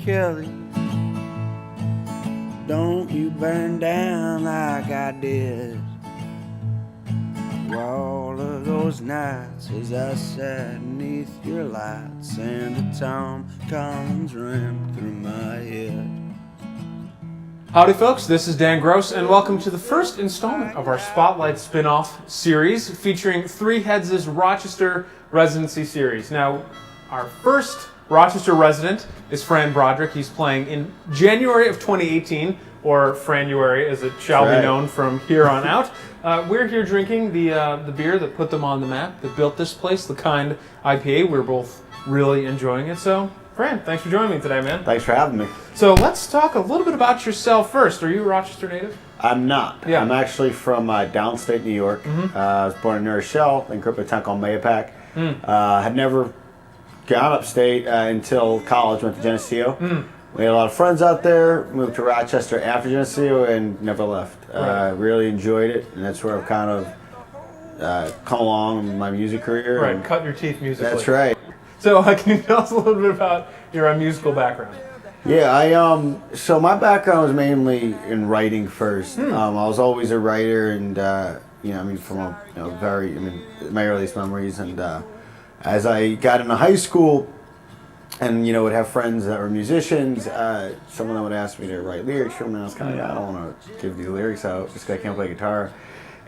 Kelly. Don't you burn down like I did. All of those nights as I sat beneath your lights and the Tom Collins ran through my head. Howdy folks, this is Dan Gross and welcome to the first installment of our Spotlight spin-off series featuring Three Heads' Rochester residency series. Now, our first Rochester resident is Fran Broderick. He's playing in January of 2018, or Franuary as it shall be known from here on out. We're here drinking the beer that put them on the map, that built this place, the Kind IPA. We're both really enjoying it. So, Fran, thanks for joining me today, man. Thanks for having me. So let's talk a little bit about yourself first. Are you a Rochester native? I'm not. Yeah. I'm actually from downstate New York. I was born in New Rochelle, then grew up in a town called Mayapack. Had never gone upstate until college, went to Geneseo. We had a lot of friends out there, moved to Rochester after Geneseo and never left. Really enjoyed it, and that's where I've kind of come along in my music career. Right, cut your teeth musically. That's right. So can you tell us a little bit about your musical background? Yeah, so my background was mainly in writing first. I was always a writer, and from my earliest memories. And as I got into high school, and would have friends that were musicians, some of them would ask me to write lyrics for them, and I was kind of I don't want to give these lyrics out just because I can't play guitar.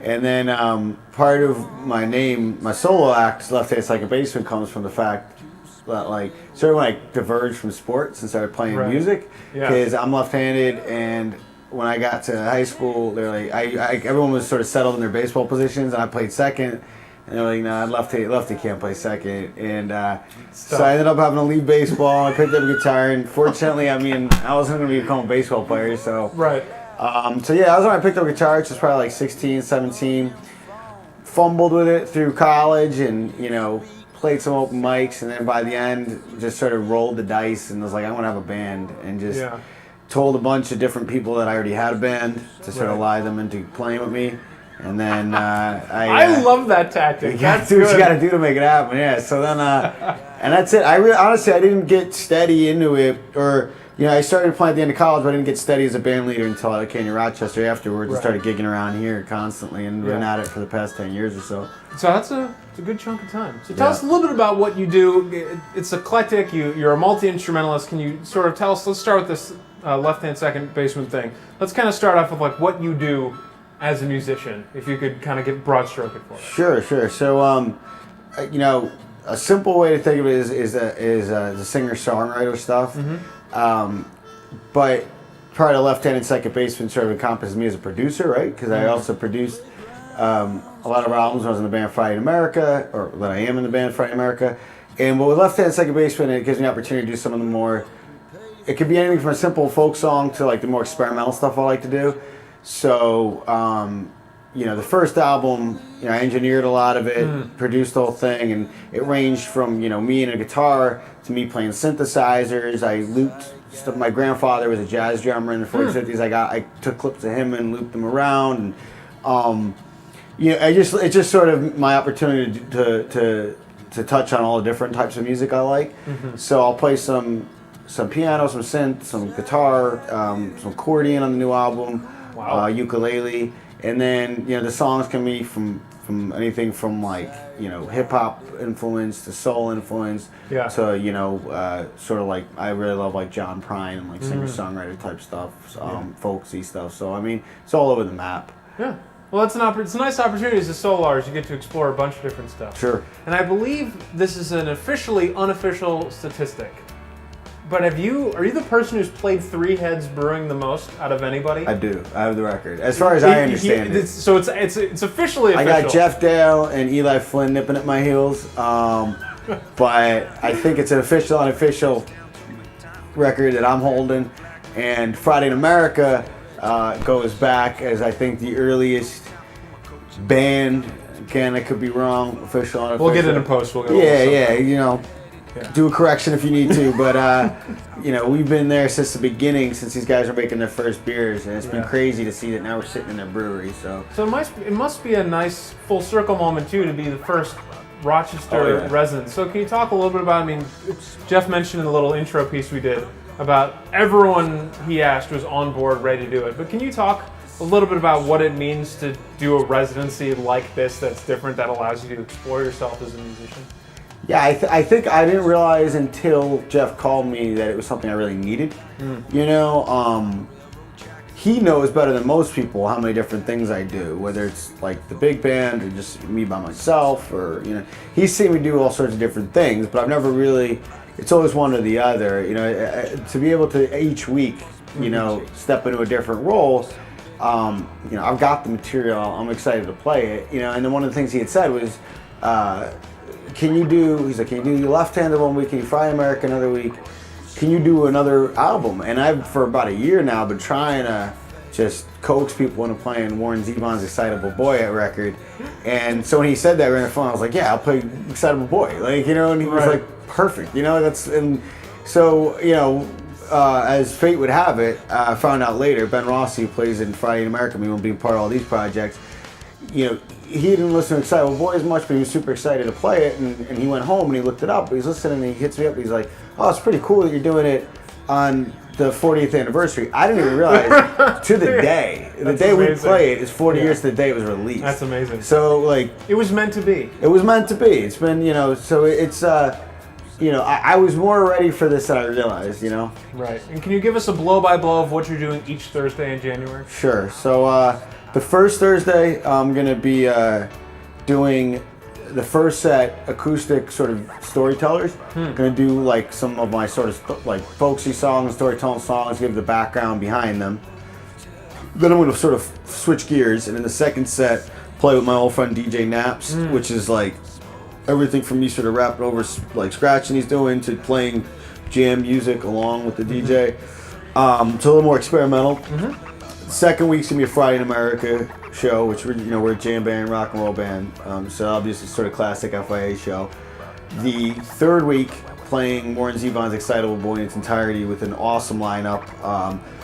And then part of my name, my solo act, left-handed second baseman, comes from the fact that sort of when I diverged from sports and started playing music, because I'm left-handed, and when I got to high school, they're like, everyone was sort of settled in their baseball positions, and I played second, and they're like, nah, lefty can't play second, and so I ended up having to leave baseball. I picked up a guitar, and fortunately, I wasn't going to become a baseball player, so right. I was when I picked up a guitar, which was probably 16, 17, fumbled with it through college, and played some open mics, and then by the end, just sort of rolled the dice and was like, I want to have a band, and just told a bunch of different people that I already had a band to sort of lie them into playing with me, and then I love that tactic. That's what you got to do to make it happen. Yeah. So then, and that's it. Honestly, I didn't get steady into it, or I started playing at the end of college, but I didn't get steady as a band leader until I came to Rochester afterwards and started gigging around here constantly, and been at it for the past 10 years or so. So that's a good chunk of time. So tell us a little bit about what you do. It's eclectic. You're a multi-instrumentalist. Can you sort of tell us, let's start with this left-hand second baseman thing. Let's kind of start off with what you do as a musician, if you could kind of get broad stroke it for us. Sure. So, a simple way to think of it is the singer-songwriter stuff. But part of left-handed second baseman sort of encompasses me as a producer, right? Because I also produced a lot of albums when I was in the band Friday in America, or that I am in the band Friday in America. And with left-handed second baseman, it gives me the opportunity to do some of the more, it could be anything from a simple folk song to the more experimental stuff I like to do. So, the first album, I engineered a lot of it, produced the whole thing, and it ranged from, me and a guitar to me playing synthesizers. I looped stuff. My grandfather was a jazz drummer in the 40s, 50s. I took clips of him and looped them around, and it's just sort of my opportunity to touch on all the different types of music I like. So I'll play some piano, some synth, some guitar, some accordion on the new album, ukulele, and then the songs can be from anything from hip hop influence to soul influence to sort of I really love John Prine and singer songwriter type stuff, folksy stuff. So it's all over the map. Yeah. Well, it's a nice opportunity as a solo artist. You get to explore a bunch of different stuff. Sure. And I believe this is an officially unofficial statistic. But are you the person who's played Three Heads Brewing the most out of anybody? I do. I have the record, as far as I understand it. So it's officially official. I got Jeff Dale and Eli Flynn nipping at my heels, but I think it's an official, unofficial record that I'm holding. And Friday in America goes back as I think the earliest band. Again, I could be wrong. Official, unofficial. We'll get it in post. Do a correction if you need to, but we've been there since the beginning, since these guys are making their first beers, and it's been crazy to see that now we're sitting in their brewery. So it must be a nice full circle moment too to be the first Rochester resident. So can you talk a little bit about? Jeff mentioned in the little intro piece we did about everyone he asked was on board, ready to do it. But can you talk a little bit about what it means to do a residency like this that's different, that allows you to explore yourself as a musician? Yeah, I think I didn't realize until Jeff called me that it was something I really needed. You know, he knows better than most people how many different things I do, whether it's like the big band or just me by myself, or, you know, he's seen me do all sorts of different things, but I've never really, it's always one or the other, you know, to be able to each week, you know, step into a different role. You know, I've got the material, I'm excited to play it, you know, and then one of the things he had said was, he's like, can you do your Left-Handed one week, can you Fry America another week? Can you do another album? And I've, for about a year now, been trying to just coax people into playing Warren Zevon's Excitable Boy record. And so when he said that right on the phone, I was like, yeah, I'll play Excitable Boy. Like, you know, and he was like, perfect. You know, and so, you know, as fate would have it, I found out later, Ben Rossi, who plays in Friday in America, me being part of all these projects, you know, he didn't listen to Excitable Boy as much, but he was super excited to play it, and he went home and he looked it up. He's listening and he hits me up. He's like, "Oh, it's pretty cool that you're doing it on the 40th anniversary." I didn't even realize to the day, the day we play it is 40 years to the day it was released. That's amazing. So like, it was meant to be. It was meant to be. It's been, you know, so it's you know, I was more ready for this than I realized, you know. Right. And can you give us a blow-by-blow of what you're doing each Thursday in January? Sure. So the first Thursday, I'm going to be doing the first set acoustic sort of storytellers. I'm going to do like some of my sort of like folksy songs, storytelling songs, give the background behind them. Then I'm going to sort of switch gears, and in the second set, play with my old friend DJ Naps, which is like everything from me sort of rapping over like scratching he's doing to playing jam music along with the DJ. It's a little more experimental. Second week's gonna be a Friday in America show, which we're a jam band, rock and roll band. So obviously sort of classic FIA show. The third week, playing Warren Zevon's Excitable Boy in its entirety with an awesome lineup.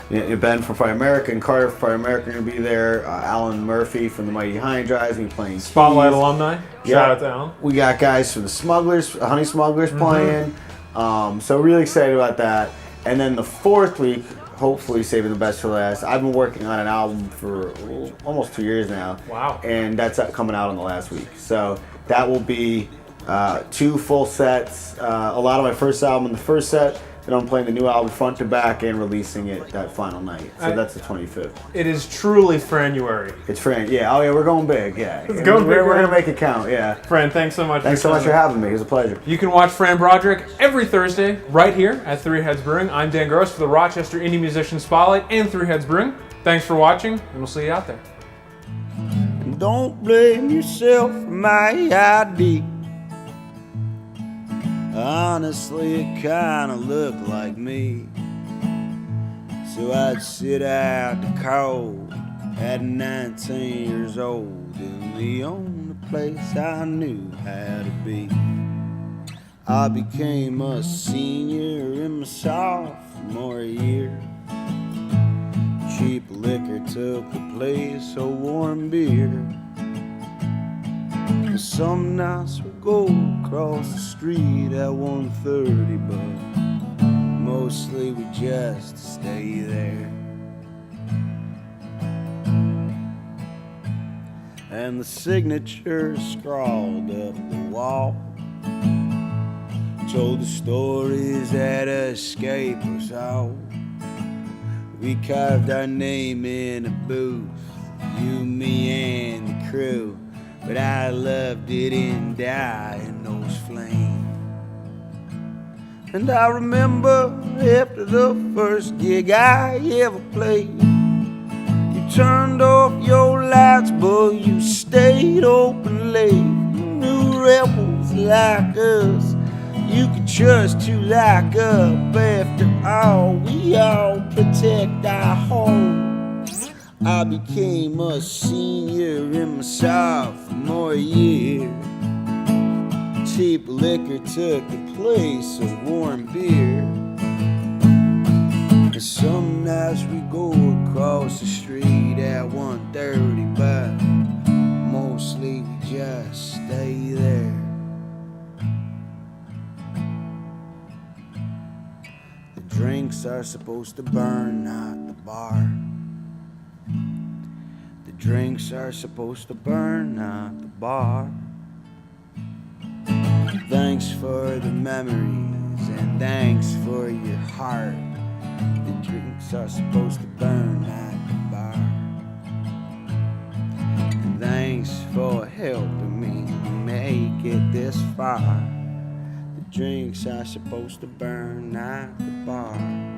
Ben from Friday America and Carter from Friday America are gonna be there. Alan Murphy from the Mighty Hydra is gonna be playing Spotlight keys. alumni. Shout out to Alan. We got guys from the Smugglers, Honey Smugglers playing. So really excited about that. And then the fourth week, hopefully saving the best for last. I've been working on an album for almost 2 years now. Wow. And that's coming out in the last week. So that will be 2 full sets. A lot of my first album in the first set. Then I'm playing the new album front to back and releasing it that final night. So that's the 25th. It is truly Franuary. It's Fran. Yeah. Oh yeah, we're going big. Yeah. Let's go big. We're gonna make it count. Yeah. Fran, thanks so much. Thanks so much for having me. It was a pleasure. You can watch Fran Broderick every Thursday right here at Three Heads Brewing. I'm Dan Gross for the Rochester Indie Musician Spotlight and Three Heads Brewing. Thanks for watching, and we'll see you out there. Don't blame yourself for my ID. Honestly, it kinda looked like me. So I'd sit out the cold at 19 years old in the only place I knew how to be. I became a senior in my sophomore year. Cheap liquor took the place of warm beer. Some nights we go across the street at 1:30, but mostly we just stay there. And the signature scrawled up the wall told the stories that escape us all. We carved our name in a booth, you, me, and the crew. But I loved it and died in those flames. And I remember after the first gig I ever played, you turned off your lights, but you stayed open late. You knew rebels like us, you could trust to lock up. After all, we all protect our home. I became a senior in my sophomore year. Cheap liquor took the place of warm beer. And some nights we go across the street at 1:30, but mostly we just stay there. The drinks are supposed to burn, not the bar. The drinks are supposed to burn, not the bar. Thanks for the memories and thanks for your heart. The drinks are supposed to burn, not the bar. And thanks for helping me make it this far. The drinks are supposed to burn, not the bar.